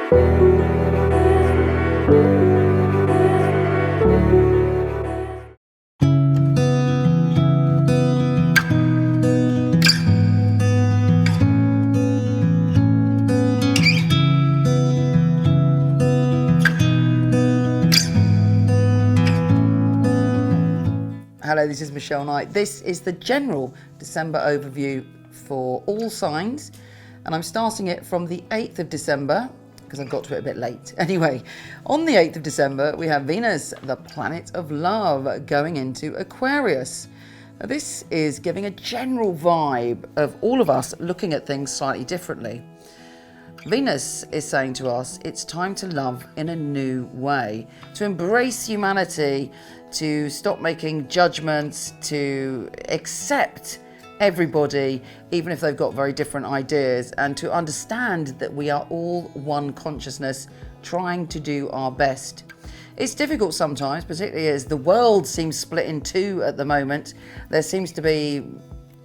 Hello, this is Michele Knight. This is the general December overview for all signs, and I'm starting it from the 8th of December because I got to it a bit late. Anyway, on the 8th of December, we have Venus, the planet of love, going into Aquarius. Now, this is giving a general vibe of all of us looking at things slightly differently. Venus is saying to us, it's time to love in a new way, to embrace humanity, to stop making judgments, to accept everybody, even if they've got very different ideas, and to understand that we are all one consciousness trying to do our best. It's difficult sometimes, particularly as the world seems split in two at the moment. There seems to be,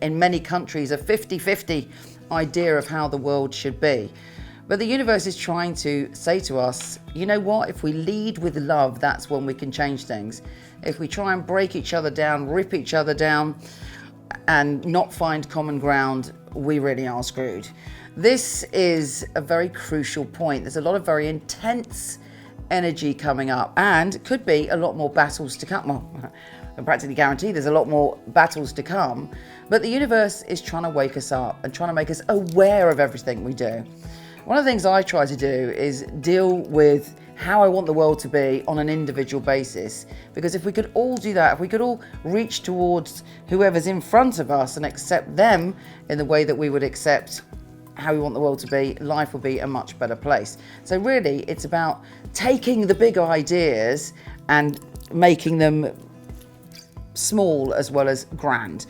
in many countries, a 50-50 idea of how the world should be. But the universe is trying to say to us, you know what, if we lead with love, that's when we can change things. If we try and break each other down, rip each other down, and not find common ground, we really are screwed. This is a very crucial point. There's a lot of very intense energy coming up, and could be a lot more battles to come. Well, I'm practically guaranteed there's a lot more battles to come, but the universe is trying to wake us up and trying to make us aware of everything we do. One of the things I try to do is deal with how I want the world to be on an individual basis, because if we could all do that, if we could all reach towards whoever's in front of us and accept them in the way that we would accept how we want the world to be, life would be a much better place. So really, it's about taking the big ideas and making them small as well as grand.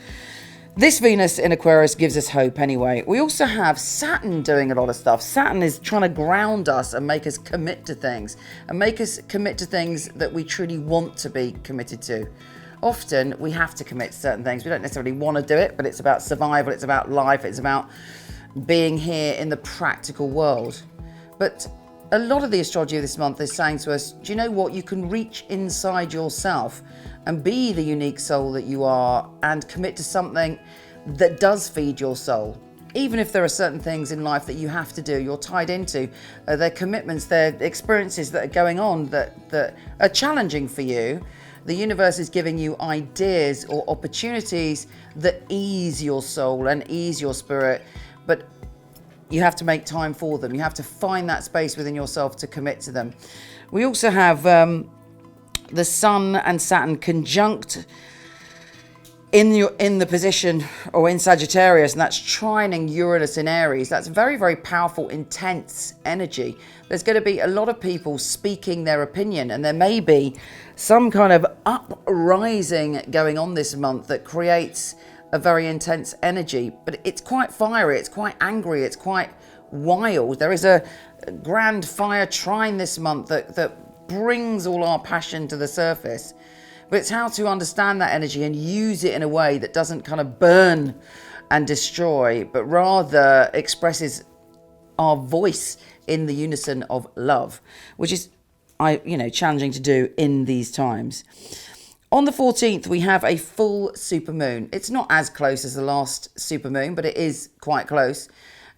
This Venus in Aquarius gives us hope anyway. We also have Saturn doing a lot of stuff. Saturn is trying to ground us and make us commit to things, and make us commit to things that we truly want to be committed to. Often we have to commit to certain things. We don't necessarily want to do it, but it's about survival, it's about life, it's about being here in the practical world. But a lot of the astrology of this month is saying to us, do you know what? You can reach inside yourself and be the unique soul that you are and commit to something that does feed your soul. Even if there are certain things in life that you have to do, you're tied into, they're commitments, they're experiences that are going on that are challenging for you. The universe is giving you ideas or opportunities that ease your soul and ease your spirit, but you have to make time for them. You have to find that space within yourself to commit to them. We also have the Sun and Saturn conjunct in the position or in Sagittarius, and that's trining Uranus in Aries. That's very, very powerful, intense energy. There's going to be a lot of people speaking their opinion, and there may be some kind of uprising going on this month that creates a very intense energy, but it's quite fiery, it's quite angry, it's quite wild. There is a grand fire trine this month that brings all our passion to the surface. But it's how to understand that energy and use it in a way that doesn't kind of burn and destroy, but rather expresses our voice in the unison of love, which is, challenging to do in these times. On the 14th, we have a full supermoon. It's not as close as the last supermoon, but it is quite close.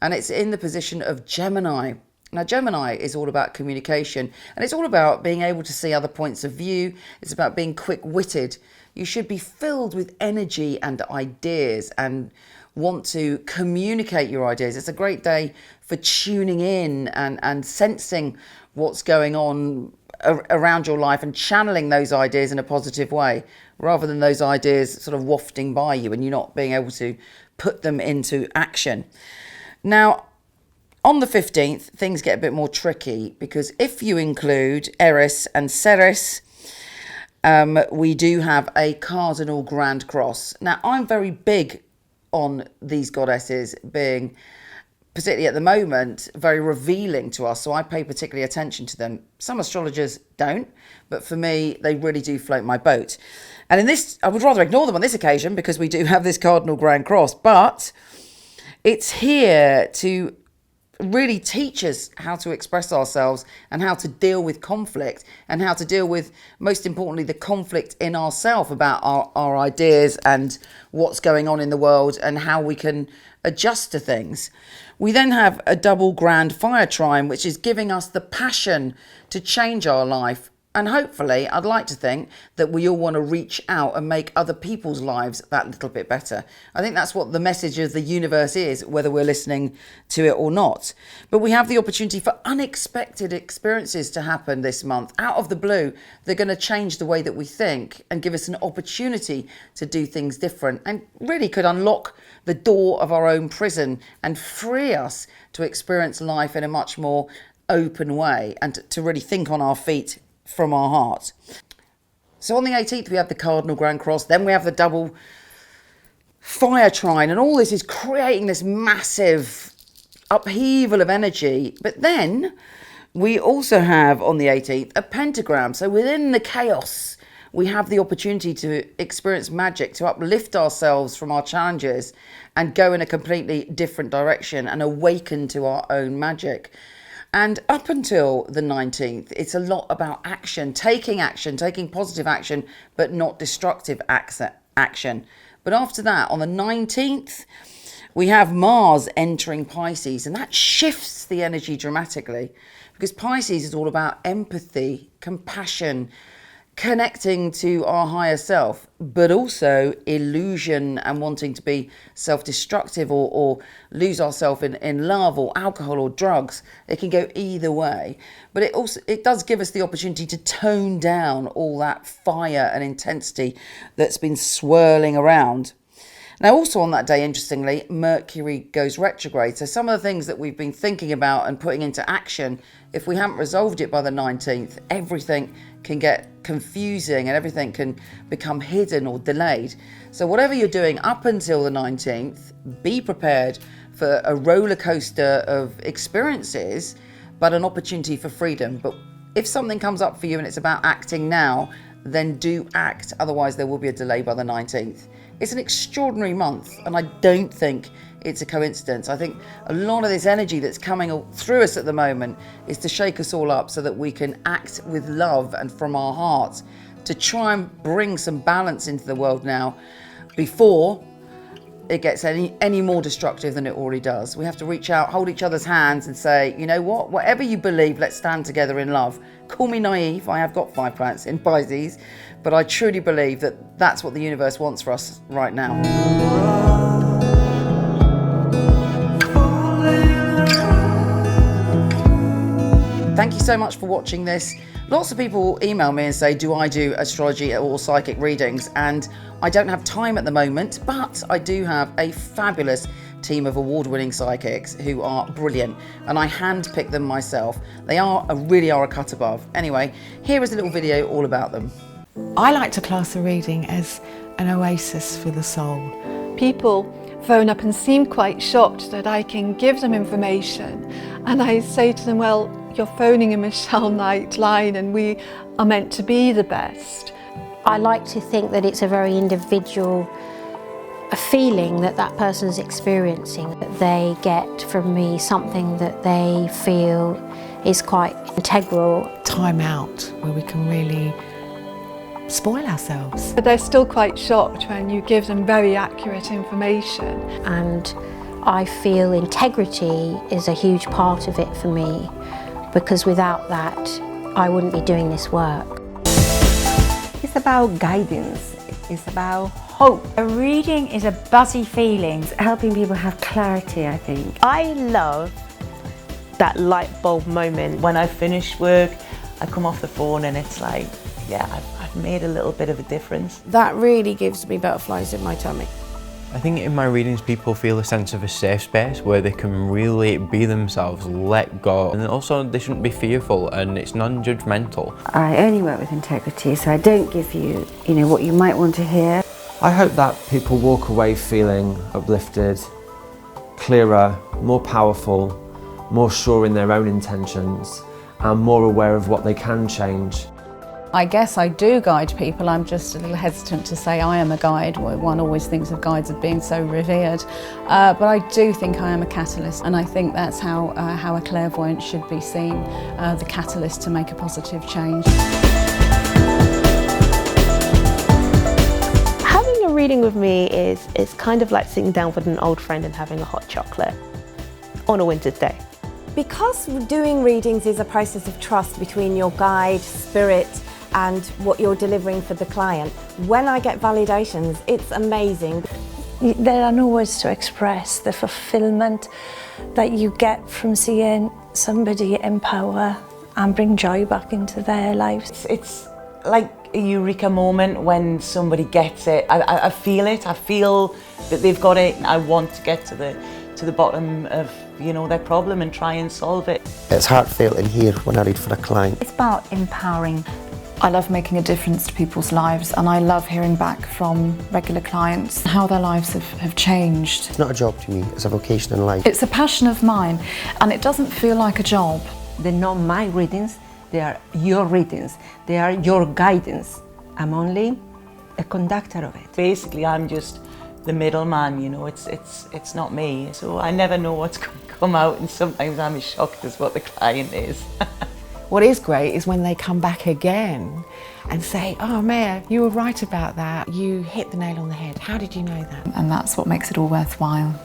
And it's in the position of Gemini. Now, Gemini is all about communication, and it's all about being able to see other points of view. It's about being quick-witted. You should be filled with energy and ideas and want to communicate your ideas. It's a great day for tuning in and sensing what's going on around your life and channeling those ideas in a positive way, rather than those ideas sort of wafting by you and you not being able to put them into action. Now, on the 15th, things get a bit more tricky, because if you include Eris and Ceres, we do have a cardinal grand cross. Now, I'm very big on these goddesses being, particularly at the moment, very revealing to us, so I pay particularly attention to them. Some astrologers don't, but for me, they really do float my boat. And in this, I would rather ignore them on this occasion, because we do have this cardinal grand cross, but it's here to really teach us how to express ourselves and how to deal with conflict, and how to deal with, most importantly, the conflict in ourselves about our ideas and what's going on in the world and how we can adjust to things. We then have a double grand fire trine, which is giving us the passion to change our life. And hopefully, I'd like to think that we all want to reach out and make other people's lives that little bit better. I think that's what the message of the universe is, whether we're listening to it or not. But we have the opportunity for unexpected experiences to happen this month. Out of the blue, they're going to change the way that we think and give us an opportunity to do things different, and really could unlock the door of our own prison and free us to experience life in a much more open way, and to really think on our feet from our heart. So on the 18th we have the Cardinal Grand Cross, then we have the double fire trine, and all this is creating this massive upheaval of energy. But then we also have on the 18th a pentagram. So within the chaos we have the opportunity to experience magic, to uplift ourselves from our challenges and go in a completely different direction and awaken to our own magic. And up until the 19th, it's a lot about action, taking positive action, but not destructive action. But after that, on the 19th, we have Mars entering Pisces, and that shifts the energy dramatically, because Pisces is all about empathy, compassion, connecting to our higher self, but also illusion and wanting to be self-destructive or lose ourselves in love or alcohol or drugs. It can go either way, but it does give us the opportunity to tone down all that fire and intensity that's been swirling around. Now, also on that day, interestingly, Mercury goes retrograde. So some of the things that we've been thinking about and putting into action, if we haven't resolved it by the 19th, everything can get confusing and everything can become hidden or delayed. So whatever you're doing up until the 19th, be prepared for a roller coaster of experiences, but an opportunity for freedom. But if something comes up for you and it's about acting now, then do act. Otherwise, there will be a delay by the 19th. It's an extraordinary month, and I don't think it's a coincidence. I think a lot of this energy that's coming through us at the moment is to shake us all up so that we can act with love and from our hearts, to try and bring some balance into the world now before it gets any more destructive than it already does. We have to reach out, hold each other's hands and say, you know what, whatever you believe, let's stand together in love. Call me naive, I have got 5 planets in Pisces, but I truly believe that that's what the universe wants for us right now. Thank you so much for watching this. Lots of people email me and say, do I do astrology or psychic readings? And I don't have time at the moment, but I do have a fabulous team of award-winning psychics who are brilliant, and I handpick them myself. They really are a cut above. Anyway, here is a little video all about them. I like to class a reading as an oasis for the soul. People phone up and seem quite shocked that I can give them information, and I say to them, well, you're phoning a Michele Knight line and we are meant to be the best. I like to think that it's a very individual feeling that that person's experiencing, that they get from me something that they feel is quite integral. Time out where we can really spoil ourselves. But they're still quite shocked when you give them very accurate information. And I feel integrity is a huge part of it for me, because without that, I wouldn't be doing this work. It's about guidance, it's about hope. A reading is a buzzy feeling, it's helping people have clarity, I think. I love that light bulb moment. When I finish work, I come off the phone and it's like, yeah, I've made a little bit of a difference. That really gives me butterflies in my tummy. I think in my readings people feel a sense of a safe space where they can really be themselves, let go, and also they shouldn't be fearful, and it's non-judgmental. I only work with integrity, so I don't give you, what you might want to hear. I hope that people walk away feeling uplifted, clearer, more powerful, more sure in their own intentions, and more aware of what they can change. I guess I do guide people. I'm just a little hesitant to say I am a guide. One always thinks of guides as being so revered. But I do think I am a catalyst, and I think that's how a clairvoyant should be seen, the catalyst to make a positive change. Having a reading with me is kind of like sitting down with an old friend and having a hot chocolate on a winter's day. Because doing readings is a process of trust between your guide, spirit, and what you're delivering for the client. When I get validations, it's amazing. There are no words to express the fulfillment that you get from seeing somebody empower and bring joy back into their lives. It's like a eureka moment when somebody gets it. I feel it. I feel that they've got it. I want to get to the bottom of their problem and try and solve it. It's heartfelt in here when I read for a client. It's about empowering. I love making a difference to people's lives, and I love hearing back from regular clients how their lives have changed. It's not a job to me, it's a vocation in life. It's a passion of mine, and it doesn't feel like a job. They're not my readings, they are your readings, they are your guidance. I'm only a conductor of it. Basically, I'm just the middleman, it's not me. So I never know what's going to come out, and sometimes I'm as shocked as what the client is. What is great is when they come back again and say, oh Maya, you were right about that. You hit the nail on the head. How did you know that? And that's what makes it all worthwhile.